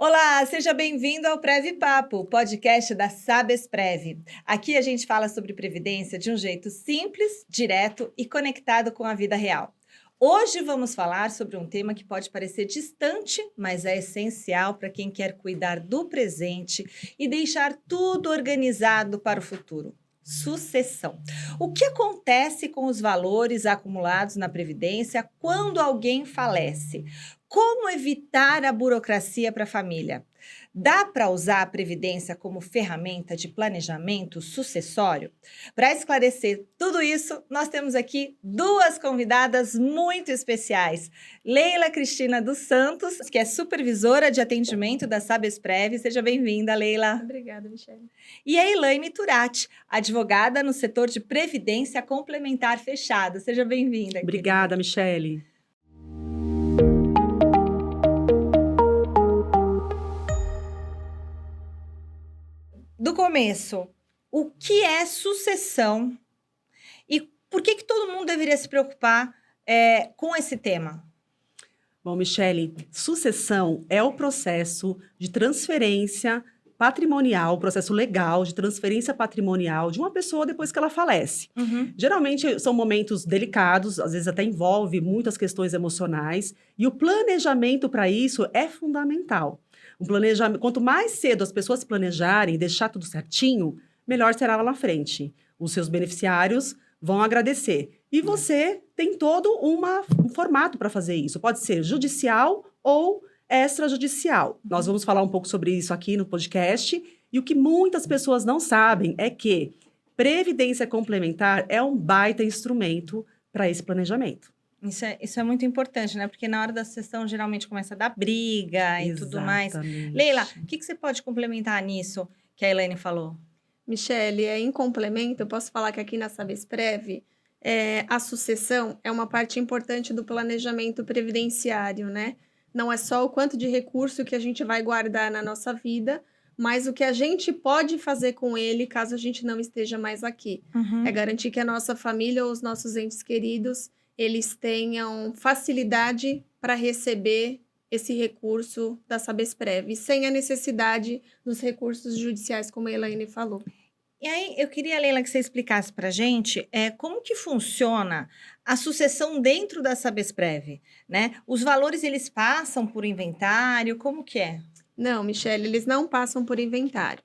Olá, seja bem-vindo ao Prev Papo, podcast da Sabesprev. Aqui a gente fala sobre previdência de um jeito simples, direto e conectado com a vida real. Hoje vamos falar sobre um tema que pode parecer distante, mas é essencial para quem quer cuidar do presente e deixar tudo organizado para o futuro. Sucessão. O que acontece com os valores acumulados na Previdência quando alguém falece? Como evitar a burocracia para a família? Dá para usar a Previdência como ferramenta de planejamento sucessório? Para esclarecer tudo isso, nós temos aqui duas convidadas muito especiais. Leila Cristina dos Santos, que é supervisora de atendimento da Sabesprev. Seja bem-vinda, Leila. Obrigada, Michele. E a Elaine Turati, advogada no setor de Previdência Complementar Fechada. Seja bem-vinda. Obrigada, Michele. Do começo, o que é sucessão e por que todo mundo deveria se preocupar com esse tema? Bom, Michele, sucessão é o processo de transferência patrimonial, o processo legal de transferência patrimonial de uma pessoa depois que ela falece. Geralmente são momentos delicados, às vezes até envolve muitas questões emocionais, e o planejamento para isso é fundamental. O planejamento, quanto mais cedo as pessoas se planejarem e deixar tudo certinho, melhor será lá na frente. Os seus beneficiários vão agradecer. E você tem todo um formato para fazer isso. Pode ser judicial ou extrajudicial. Nós vamos falar um pouco sobre isso aqui no podcast. E o que muitas pessoas não sabem é que previdência complementar é um baita instrumento para esse planejamento. Isso é muito importante, né? Porque na hora da sucessão, geralmente começa a dar briga e tudo mais. Leila, o que você pode complementar nisso que a Elaine falou? Michele, em complemento, eu posso falar que aqui na Sabesprev, a sucessão é uma parte importante do planejamento previdenciário, né? Não é só o quanto de recurso que a gente vai guardar na nossa vida, mas o que a gente pode fazer com ele caso a gente não esteja mais aqui. É garantir que a nossa família ou os nossos entes queridos eles tenham facilidade para receber esse recurso da Sabesprev, sem a necessidade dos recursos judiciais, como a Elaine falou. E aí, eu queria, Leila, que você explicasse para a gente como que funciona a sucessão dentro da Sabesprev, né? Os valores, eles passam por inventário, como que é? Não, Michele, eles não passam por inventário.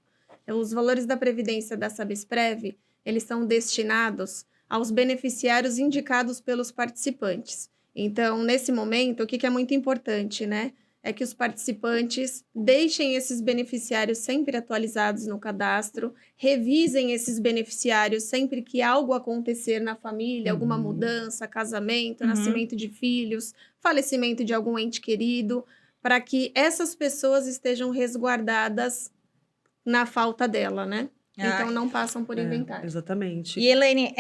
Os valores da Previdência da Sabesprev, eles são destinados aos beneficiários indicados pelos participantes. Então, nesse momento, o que é muito importante, né? É que os participantes deixem esses beneficiários sempre atualizados no cadastro, revisem esses beneficiários sempre que algo acontecer na família, alguma mudança, casamento, nascimento de filhos, falecimento de algum ente querido, para que essas pessoas estejam resguardadas na falta dela, né? Então, não passam por inventário. Exatamente. E, Elaine,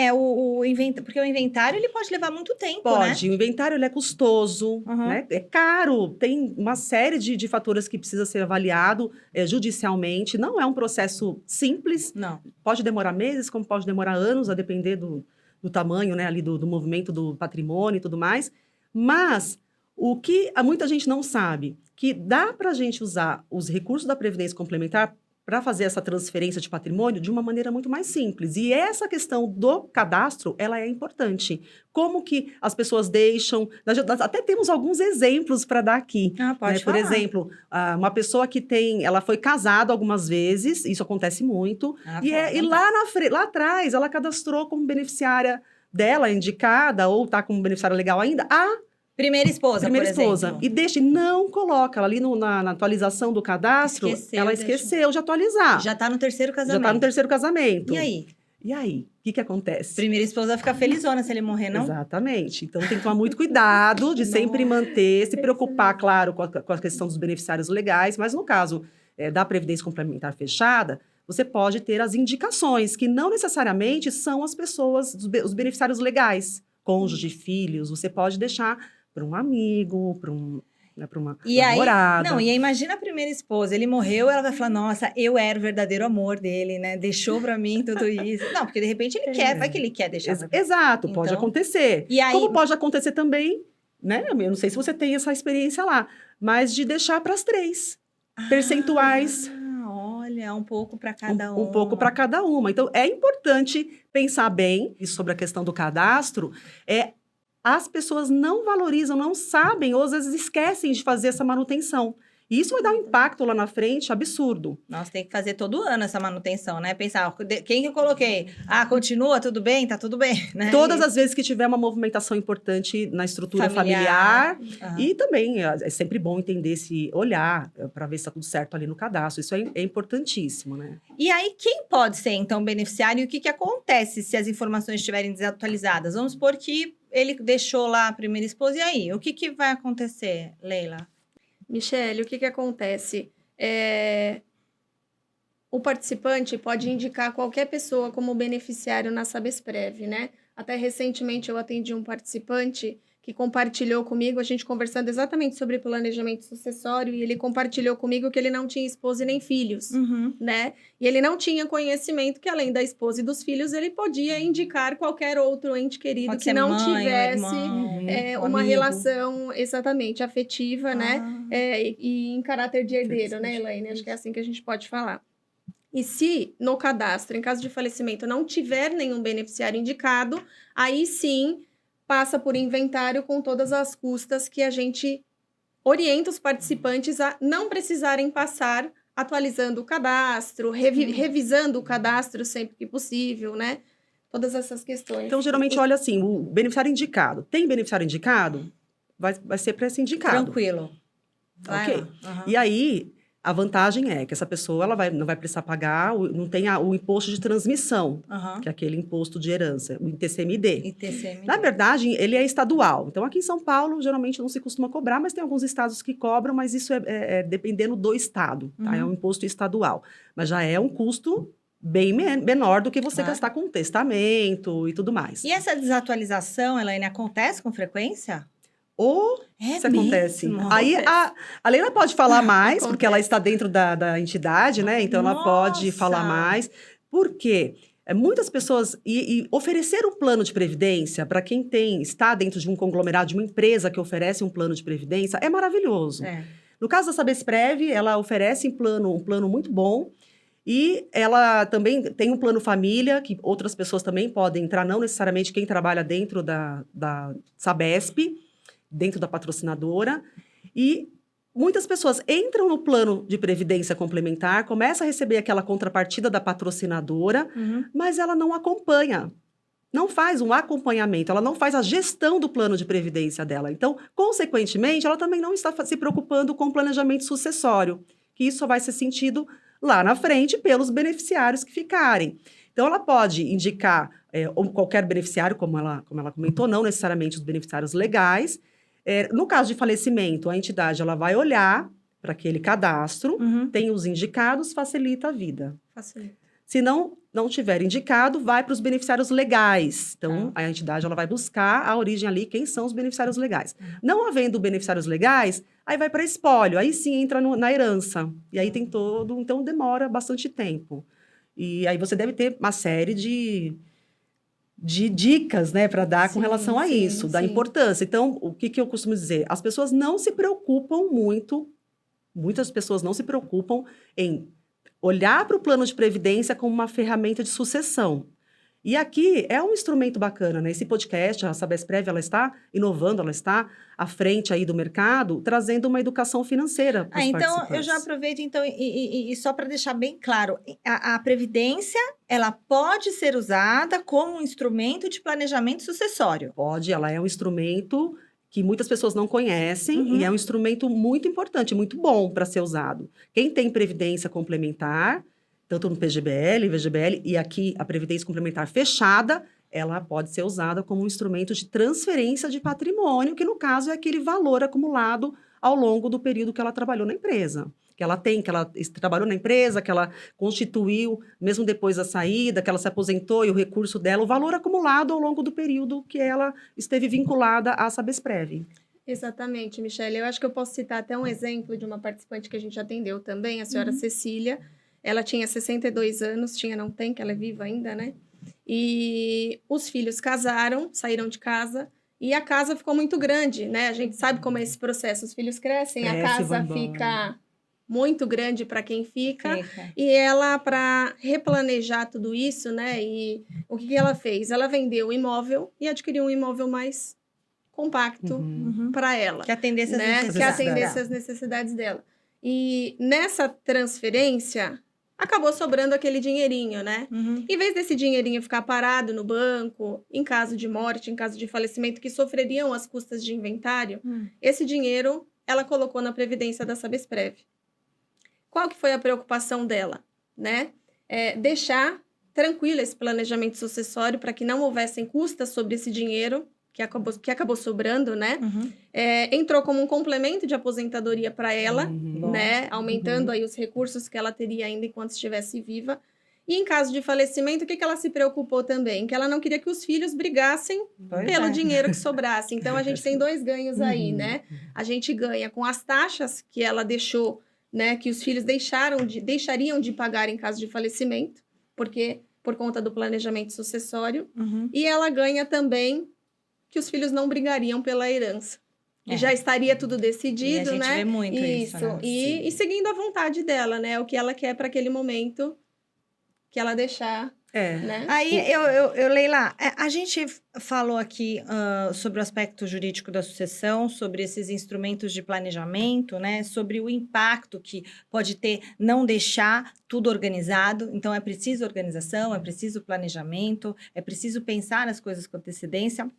porque o inventário ele pode levar muito tempo, Pode. né? O inventário ele é custoso, né? É caro, tem uma série de fatores que precisa ser avaliado judicialmente. Não é um processo simples. Não. Pode demorar meses, como pode demorar anos, a depender do tamanho, né? Ali do movimento do patrimônio e tudo mais. Mas o que muita gente não sabe, que dá para a gente usar os recursos da Previdência Complementar para fazer essa transferência de patrimônio de uma maneira muito mais simples. E essa questão do cadastro, ela é importante. Como que as pessoas deixam... Nós até temos alguns exemplos para dar aqui. Pode Por exemplo, uma pessoa que ela foi casada algumas vezes, isso acontece muito, e lá atrás ela cadastrou como beneficiária dela, indicada, ou está como beneficiária legal ainda, Primeira esposa, por exemplo. E não coloca ela ali na atualização do cadastro, ela esqueceu de atualizar. Já está no terceiro casamento. E aí? O que acontece? Primeira esposa vai ficar felizona se ele morrer, não? Exatamente. Então, tem que tomar muito cuidado de sempre manter, se preocupar, claro, com a questão dos beneficiários legais, mas no caso da Previdência Complementar Fechada, você pode ter as indicações, que não necessariamente são as pessoas, os beneficiários legais, cônjuge, filhos, você pode deixar para um amigo, para uma namorada. E aí, imagina a primeira esposa, ele morreu, ela vai falar, nossa, eu era o verdadeiro amor dele, né? Deixou para mim tudo isso. Não, porque de repente ele quer, vai que ele quer deixar. Exato, pode acontecer. E aí... Como pode acontecer também, né? Eu não sei se você tem essa experiência lá, mas de deixar para as três. percentuais. Olha, um pouco para cada uma. Um pouco para cada uma. Então, é importante pensar bem sobre a questão do cadastro. As pessoas não valorizam, não sabem, ou às vezes esquecem de fazer essa manutenção. E isso vai dar um impacto lá na frente absurdo. Nós tem que fazer todo ano essa manutenção, né? Pensar, quem que eu coloquei? Continua, tudo bem? Tá tudo bem, né? Todas as vezes que tiver uma movimentação importante na estrutura familiar. E também é sempre bom entender olhar para ver se está tudo certo ali no cadastro. Isso é importantíssimo, né? E aí, quem pode ser, então, beneficiário e o que acontece se as informações estiverem desatualizadas? Vamos supor que ele deixou lá a primeira esposa, e aí? O que vai acontecer, Leila? Michele, o que acontece? O participante pode indicar qualquer pessoa como beneficiário na Sabesprev, né? Até recentemente eu atendi um participante que compartilhou comigo, a gente conversando exatamente sobre planejamento sucessório, e ele compartilhou comigo que ele não tinha esposa e nem filhos, né? E ele não tinha conhecimento que, além da esposa e dos filhos, ele podia indicar qualquer outro ente querido que não tivesse uma relação exatamente afetiva, né? E em caráter de herdeiro, né, Elaine? Acho que é assim que a gente pode falar. E se no cadastro, em caso de falecimento, não tiver nenhum beneficiário indicado, aí sim passa por inventário com todas as custas que a gente orienta os participantes a não precisarem passar, atualizando o cadastro, revisando o cadastro sempre que possível, né? Todas essas questões. Então, geralmente, olha assim, o beneficiário indicado. Tem beneficiário indicado? Vai ser para esse indicado. Tranquilo. Ok. E aí, a vantagem é que essa pessoa ela não vai precisar pagar, não tem o imposto de transmissão, que é aquele imposto de herança, o ITCMD. Na verdade, ele é estadual. Então, aqui em São Paulo, geralmente não se costuma cobrar, mas tem alguns estados que cobram, mas isso é dependendo do estado, tá? É um imposto estadual. Mas já é um custo bem menor do que você gastar com testamento e tudo mais. E essa desatualização, Elaine, acontece com frequência? Isso acontece. Aí a Leila pode falar mais, porque ela está dentro da entidade, né? Então ela pode falar mais. Por quê? Muitas pessoas e oferecer um plano de previdência para quem está dentro de um conglomerado, de uma empresa que oferece um plano de previdência, é maravilhoso. No caso da Sabesprev, ela oferece um plano muito bom. E ela também tem um plano família, que outras pessoas também podem entrar, não necessariamente quem trabalha dentro da Sabesp, dentro da patrocinadora, e muitas pessoas entram no plano de previdência complementar, começam a receber aquela contrapartida da patrocinadora, mas ela não acompanha, não faz um acompanhamento, ela não faz a gestão do plano de previdência dela. Então, consequentemente, ela também não está se preocupando com o planejamento sucessório, que isso só vai ser sentido lá na frente pelos beneficiários que ficarem. Então, ela pode indicar qualquer beneficiário, como ela comentou, não necessariamente os beneficiários legais. No caso de falecimento, a entidade ela vai olhar para aquele cadastro, tem os indicados, facilita a vida. Se não tiver indicado, vai para os beneficiários legais. Então, a entidade ela vai buscar a origem ali, quem são os beneficiários legais. Não havendo beneficiários legais, aí vai para espólio, aí sim entra na herança. E aí tem então demora bastante tempo. E aí você deve ter uma série de dicas, né, para dar com relação a isso, da importância. Então, o que eu costumo dizer? As pessoas não se preocupam muito, muitas pessoas não se preocupam em olhar para o plano de previdência como uma ferramenta de sucessão. E aqui é um instrumento bacana, né? Esse podcast, a Sabesprev, ela está inovando, ela está à frente aí do mercado, trazendo uma educação financeira para os participantes. Então, eu já aproveito, então, e só para deixar bem claro, a Previdência, ela pode ser usada como um instrumento de planejamento sucessório? Pode, ela é um instrumento que muitas pessoas não conhecem e é um instrumento muito importante, muito bom para ser usado. Quem tem previdência complementar, tanto no PGBL, VGBL, e aqui a previdência complementar fechada, ela pode ser usada como um instrumento de transferência de patrimônio, que no caso é aquele valor acumulado ao longo do período que ela trabalhou na empresa. Que ela trabalhou na empresa, que ela constituiu, mesmo depois da saída, que ela se aposentou e o recurso dela, o valor acumulado ao longo do período que ela esteve vinculada à Sabesprev. Exatamente, Michele. Eu acho que eu posso citar até um exemplo de uma participante que a gente atendeu também, a senhora Cecília. Ela tinha 62 anos, não tem, que ela é viva ainda, né? E os filhos casaram, saíram de casa, e a casa ficou muito grande, né? A gente sabe como é esse processo, os filhos crescem, a casa fica muito grande para quem fica. E ela, para replanejar tudo isso, né? E o que ela fez? Ela vendeu o imóvel e adquiriu um imóvel mais compacto para ela. Que atendesse as né? necessidades. Que atendesse as necessidades dela. E nessa transferência, acabou sobrando aquele dinheirinho, né? Em vez desse dinheirinho ficar parado no banco, em caso de morte, em caso de falecimento, que sofreriam as custas de inventário, esse dinheiro ela colocou na Previdência da Sabesprev. Qual que foi a preocupação dela? Né? Deixar tranquilo esse planejamento sucessório para que não houvessem custas sobre esse dinheiro que acabou sobrando, né? Entrou como um complemento de aposentadoria para ela, né? Aumentando aí os recursos que ela teria ainda enquanto estivesse viva. E em caso de falecimento, o que ela se preocupou também? Que ela não queria que os filhos brigassem pelo dinheiro que sobrasse. Então, a gente tem 2 ganhos aí, né? A gente ganha com as taxas que ela deixou, né? Que os filhos deixariam de pagar em caso de falecimento, porque por conta do planejamento sucessório. E ela ganha também que os filhos não brigariam pela herança. Que já estaria tudo decidido, né? E a gente vê muito isso, né? E seguindo a vontade dela, né? O que ela quer para aquele momento que ela deixar, né? Aí, Leila, a gente falou aqui sobre o aspecto jurídico da sucessão, sobre esses instrumentos de planejamento, né? Sobre o impacto que pode ter não deixar tudo organizado. Então, é preciso organização, é preciso planejamento, é preciso pensar nas coisas com antecedência.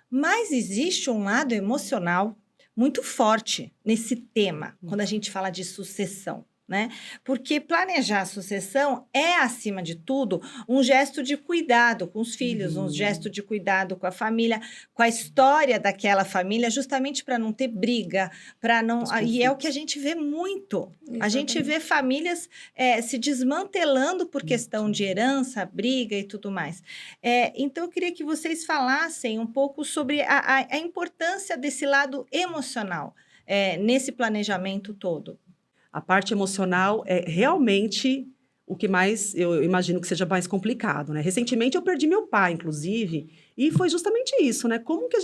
Mas existe um lado emocional muito forte nesse tema, quando a gente fala de sucessão, né? Porque planejar a sucessão é, acima de tudo, um gesto de cuidado com os filhos, um gesto de cuidado com a família, com a história daquela família, justamente para não ter briga, para não... E é o que a gente vê muito. Exatamente. A gente vê famílias se desmantelando por questão de herança, briga e tudo mais. Então, eu queria que vocês falassem um pouco sobre a importância desse lado emocional nesse planejamento todo. A parte emocional é realmente o que mais, eu imagino que seja mais complicado, né? Recentemente eu perdi meu pai, inclusive, e foi justamente isso, né? Como que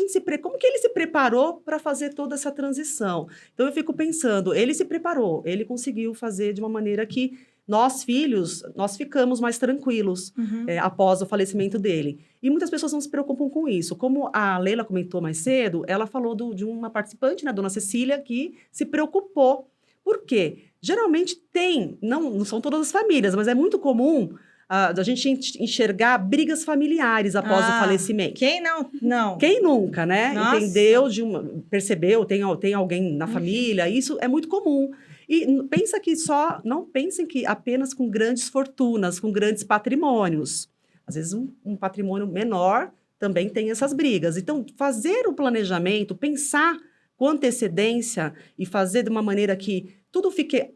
ele se preparou para fazer toda essa transição? Então eu fico pensando, ele se preparou, ele conseguiu fazer de uma maneira que nós, filhos, nós ficamos mais tranquilos após o falecimento dele. E muitas pessoas não se preocupam com isso. Como a Leila comentou mais cedo, ela falou de uma participante, né, a dona Cecília, que se preocupou. Por quê? Geralmente não são todas as famílias, mas é muito comum a gente enxergar brigas familiares após o falecimento. Quem não? Quem nunca, né? Nossa. Entendeu, percebeu, tem alguém na família, isso é muito comum. E não pensem que apenas com grandes fortunas, com grandes patrimônios. Às vezes um patrimônio menor também tem essas brigas. Então, fazer o planejamento, pensar com antecedência e fazer de uma maneira que tudo fique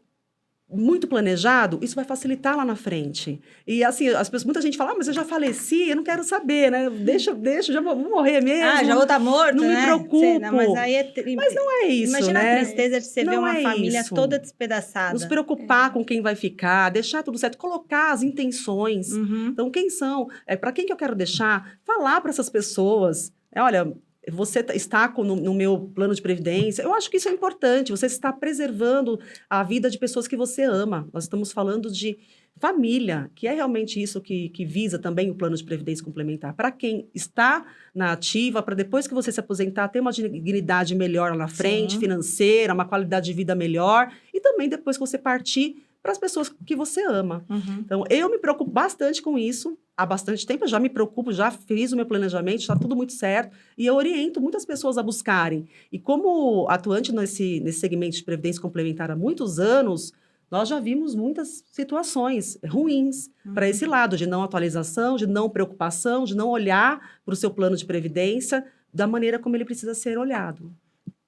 muito planejado, isso vai facilitar lá na frente. E assim, muita gente fala, mas eu já faleci, eu não quero saber, né? Deixa, já vou morrer mesmo. Já vou estar morto, não né? me preocupo. Mas aí mas não é isso, imagina né? a tristeza de você ver uma família toda despedaçada. Nos preocupar com quem vai ficar, deixar tudo certo, colocar as intenções. Então, quem são? Para quem que eu quero deixar? Falar para essas pessoas. Olha, você está no meu plano de previdência. Eu acho que isso é importante. Você está preservando a vida de pessoas que você ama. Nós estamos falando de família, que é realmente isso que visa também o plano de previdência complementar. Para quem está na ativa, para depois que você se aposentar, ter uma dignidade melhor lá na frente, financeira, uma qualidade de vida melhor. E também depois que você partir, para as pessoas que você ama. Então, eu me preocupo bastante com isso. Há bastante tempo eu já me preocupo, já fiz o meu planejamento, está tudo muito certo. E eu oriento muitas pessoas a buscarem. E como atuante nesse segmento de previdência complementar há muitos anos, nós já vimos muitas situações ruins para esse lado, de não atualização, de não preocupação, de não olhar para o seu plano de previdência da maneira como ele precisa ser olhado.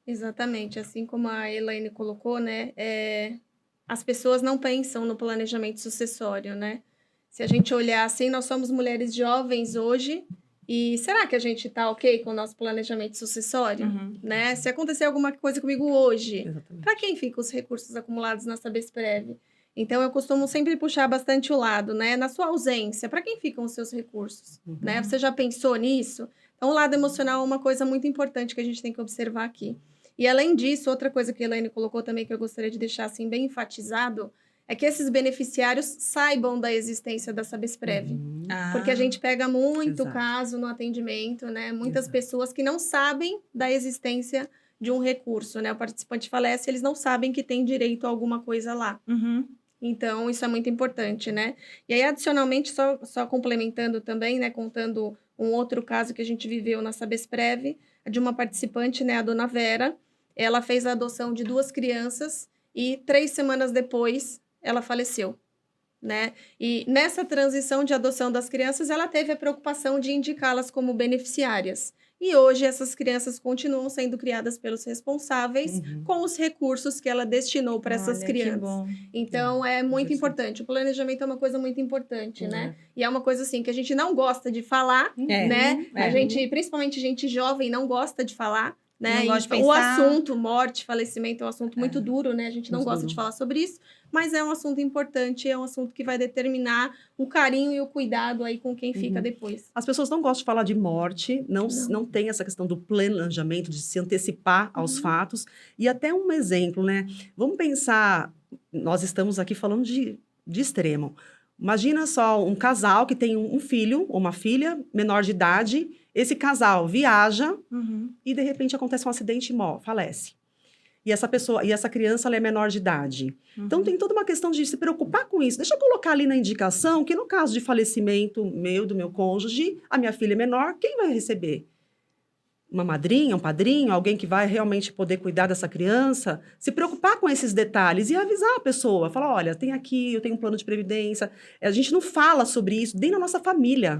Exatamente. Assim como a Elaine colocou, né? As pessoas não pensam no planejamento sucessório, né? Se a gente olhar assim, nós somos mulheres jovens hoje, e será que a gente está ok com o nosso planejamento sucessório? Né? Se acontecer alguma coisa comigo hoje, para quem ficam os recursos acumulados na Sabesprev? Então, eu costumo sempre puxar bastante o lado, né? Na sua ausência, para quem ficam os seus recursos? Né? Você já pensou nisso? Então, o lado emocional é uma coisa muito importante que a gente tem que observar aqui. E além disso, outra coisa que a Elaine colocou também que eu gostaria de deixar assim bem enfatizado é que esses beneficiários saibam da existência da Sabesprev. Porque a gente pega muito Exato. caso no atendimento, né? Muitas Exato. pessoas que não sabem da existência de um recurso, né? O participante falece, eles não sabem que tem direito a alguma coisa lá. Uhum. Então, isso é muito importante, né? E aí, adicionalmente, só complementando também, né? Contando um outro caso que a gente viveu na Sabesprev, de uma participante, né? A dona Vera. Ela fez a adoção de 2 crianças e 3 semanas depois, ela faleceu, né? E nessa transição de adoção das crianças, ela teve a preocupação de indicá-las como beneficiárias. E hoje essas crianças continuam sendo criadas pelos responsáveis com os recursos que ela destinou para essas Olha, crianças. que bom. Então, é muito Interessante. importante. O planejamento é uma coisa muito importante, né? E é uma coisa, assim, que a gente não gosta de falar, né? É. A gente, principalmente gente jovem, não gosta de falar, né? Não gosta de E o pensar. assunto, morte, falecimento, é um assunto muito duro, né? A gente não Muito gosta duro. de falar sobre isso, mas é um assunto importante, é um assunto que vai determinar o carinho e o cuidado aí com quem fica depois. As pessoas não gostam de falar de morte, não tem essa questão do planejamento, de se antecipar aos fatos. E até um exemplo, né? Vamos pensar, nós estamos aqui falando de extremo. Imagina só um casal que tem um filho ou uma filha menor de idade, esse casal viaja e de repente acontece um acidente e falece. E essa criança ela é menor de idade. Então tem toda uma questão de se preocupar com isso. Deixa eu colocar ali na indicação que no caso de falecimento do meu cônjuge, a minha filha é menor, quem vai receber? Uma madrinha, um padrinho, alguém que vai realmente poder cuidar dessa criança, se preocupar com esses detalhes e avisar a pessoa, falar, olha, tem aqui, eu tenho um plano de previdência. A gente não fala sobre isso nem na nossa família,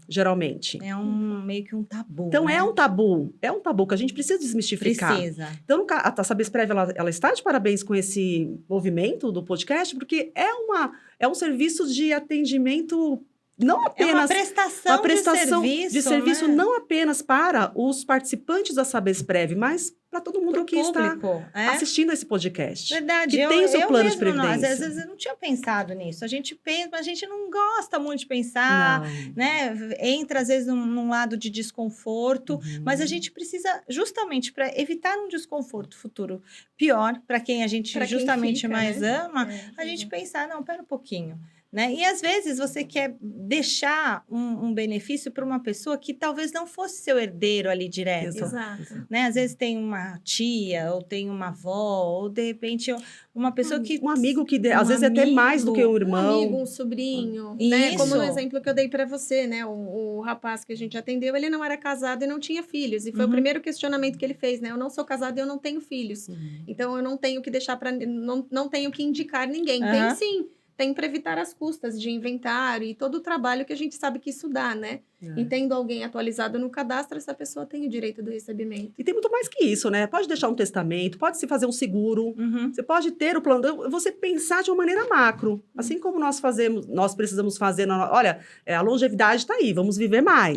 geralmente. É meio que um tabu. Então, né? é um tabu que a gente precisa desmistificar. Precisa. Então, a Sabesprev, ela está de parabéns com esse movimento do podcast, porque é um serviço de atendimento não apenas... É uma prestação de serviço né? não apenas para os participantes da Sabesprev, mas para todo mundo Pro que está público. assistindo esse podcast. Verdade. Que tem o seu plano de mesmo não, previdência. às vezes eu não tinha pensado nisso. A gente pensa, mas a gente não gosta muito de pensar, Não. né? Entra, às vezes, num lado de desconforto, mas a gente precisa, justamente para evitar um desconforto futuro pior, para quem a gente Pra quem justamente fica, mais né? ama, a gente pensar, não, pera um pouquinho. Né? E às vezes você quer deixar um benefício para uma pessoa que talvez não fosse seu herdeiro ali direto. Exato. Né? Às vezes tem uma tia, ou tem uma avó, ou de repente uma pessoa que... Um amigo que, às vezes, é até mais do que um Um irmão. amigo, um sobrinho, né? Isso. Como no exemplo que eu dei para você, né? O rapaz que a gente atendeu, ele não era casado e não tinha filhos. E foi o primeiro questionamento que ele fez, né? Eu não sou casado e eu não tenho filhos. Então, eu não tenho que deixar para... Não tenho que indicar ninguém. Tem sim. Tem para evitar as custas de inventário e todo o trabalho que a gente sabe que isso dá, né? E tendo alguém atualizado no cadastro, essa pessoa tem o direito do recebimento. E tem muito mais que isso, né? Pode deixar um testamento, pode se fazer um seguro, você pode ter o plano, você pensar de uma maneira macro. Assim como nós precisamos fazer, olha, a longevidade está aí, vamos viver mais.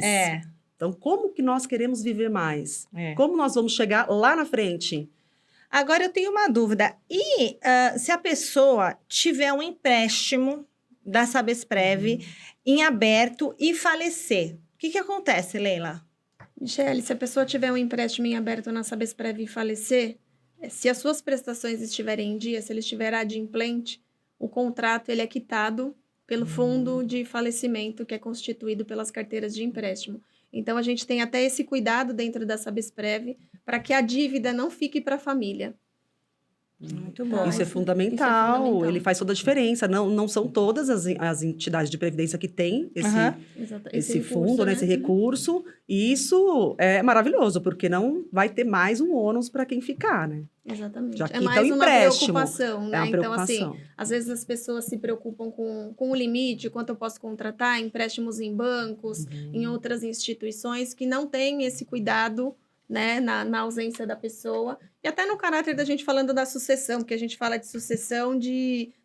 Então, como que nós queremos viver mais? Como nós vamos chegar lá na frente? Agora eu tenho uma dúvida. E se a pessoa tiver um empréstimo da Sabesprev em aberto e falecer, o que acontece, Leila? Michele, se a pessoa tiver um empréstimo em aberto na Sabesprev e falecer, se as suas prestações estiverem em dia, se ele estiver adimplente, o contrato ele é quitado pelo fundo de falecimento que é constituído pelas carteiras de empréstimo. Então, a gente tem até esse cuidado dentro da Sabesprev para que a dívida não fique para a família. Muito bom. Isso é fundamental, ele faz toda a diferença. Não são todas as entidades de previdência que têm esse fundo, recurso, né? Esse recurso. E isso é maravilhoso, porque não vai ter mais um ônus para quem ficar, né? Exatamente. Já que é mais tá o uma empréstimo, preocupação, né? uma Então, preocupação. assim, às vezes as pessoas se preocupam com o limite, quanto eu posso contratar, empréstimos em bancos, em outras instituições que não têm esse cuidado, né, na ausência da pessoa. E até no caráter da gente falando da sucessão, porque a gente fala de sucessão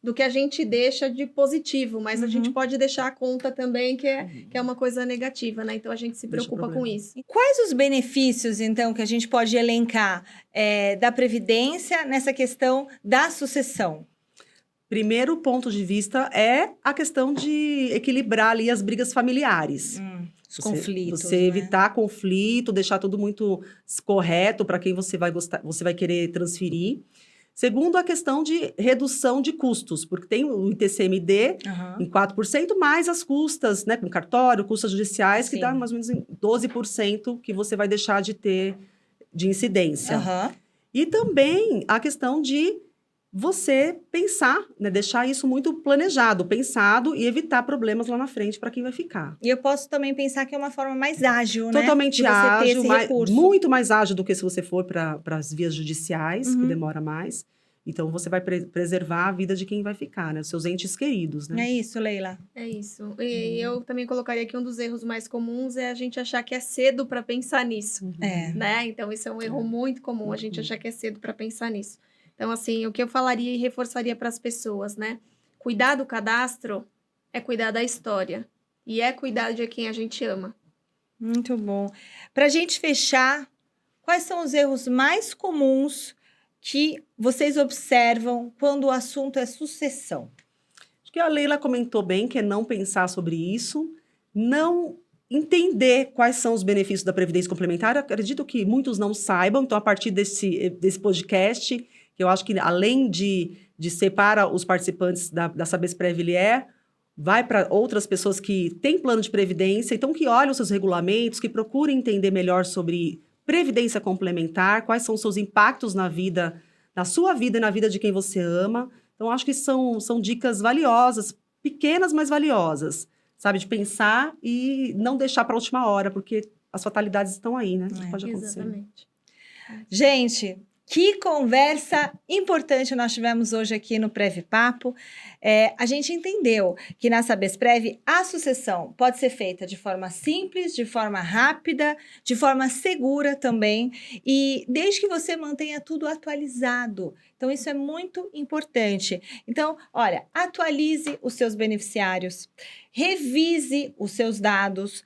do que a gente deixa de positivo, mas a gente pode deixar a conta também, que é uma coisa negativa, né? Então, a gente se preocupa com isso. E quais os benefícios, então, que a gente pode elencar da Previdência nessa questão da sucessão? Primeiro ponto de vista é a questão de equilibrar ali as brigas familiares. Os conflitos, Você né? evitar conflito, deixar tudo muito correto para quem você vai gostar, você vai querer transferir. Segundo, a questão de redução de custos, porque tem o ITCMD Aham. em 4%, mais as custas, né, com cartório, custas judiciais, que Sim. dá mais ou menos em 12% que você vai deixar de ter de incidência. Aham. E também a questão de você pensar, né, deixar isso muito planejado, pensado e evitar problemas lá na frente para quem vai ficar. E eu posso também pensar que é uma forma mais ágil, né? Totalmente De você ter ágil, esse recurso. muito mais ágil do que se você for para as vias judiciais, que Uhum. demora mais. Então, você vai preservar a vida de quem vai ficar, né? Os seus entes queridos, né? É isso, Leila. É isso. E eu também colocaria que um dos erros mais comuns é a gente achar que é cedo para pensar nisso, É. né? Então, isso é um erro muito comum, a gente achar que é cedo para pensar nisso. Então, assim, o que eu falaria e reforçaria para as pessoas, né? Cuidar do cadastro é cuidar da história. E é cuidar de quem a gente ama. Muito bom. Para a gente fechar, quais são os erros mais comuns que vocês observam quando o assunto é sucessão? Acho que a Leila comentou bem, que é não pensar sobre isso, não entender quais são os benefícios da Previdência Complementar. Eu acredito que muitos não saibam, então, a partir desse podcast, que eu acho que, além de ser para os participantes da Sabesprev, ele vai para outras pessoas que têm plano de previdência, então que olhem os seus regulamentos, que procurem entender melhor sobre previdência complementar, quais são os seus impactos na vida, na sua vida e na vida de quem você ama. Então, acho que são dicas valiosas, pequenas, mas valiosas, sabe? De pensar e não deixar para a última hora, porque as fatalidades estão aí, né? Pode acontecer. Exatamente. Gente, que conversa importante nós tivemos hoje aqui no Prev Papo. A gente entendeu que na Sabesprev a sucessão pode ser feita de forma simples, de forma rápida, de forma segura também, e desde que você mantenha tudo atualizado. Então, isso é muito importante. Então, olha, atualize os seus beneficiários, revise os seus dados,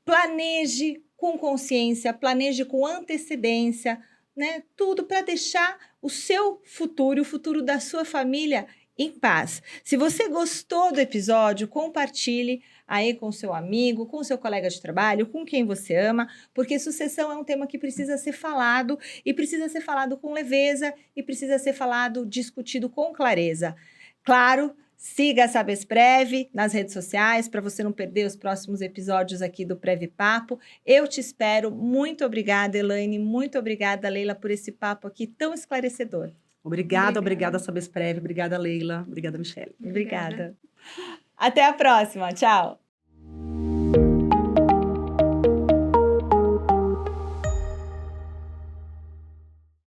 planeje com consciência, planeje com antecedência, né? Tudo para deixar o seu futuro, o futuro da sua família em paz. Se você gostou do episódio, compartilhe aí com seu amigo, com seu colega de trabalho, com quem você ama, porque sucessão é um tema que precisa ser falado e precisa ser falado com leveza e precisa ser falado, discutido com clareza. Claro, siga a Sabesprev nas redes sociais para você não perder os próximos episódios aqui do Prev Papo. Eu te espero. Muito obrigada, Elaine. Muito obrigada, Leila, por esse papo aqui tão esclarecedor. Obrigada, Sabesprev. Obrigada, Leila. Obrigada, Michele. Obrigada. Até a próxima. Tchau.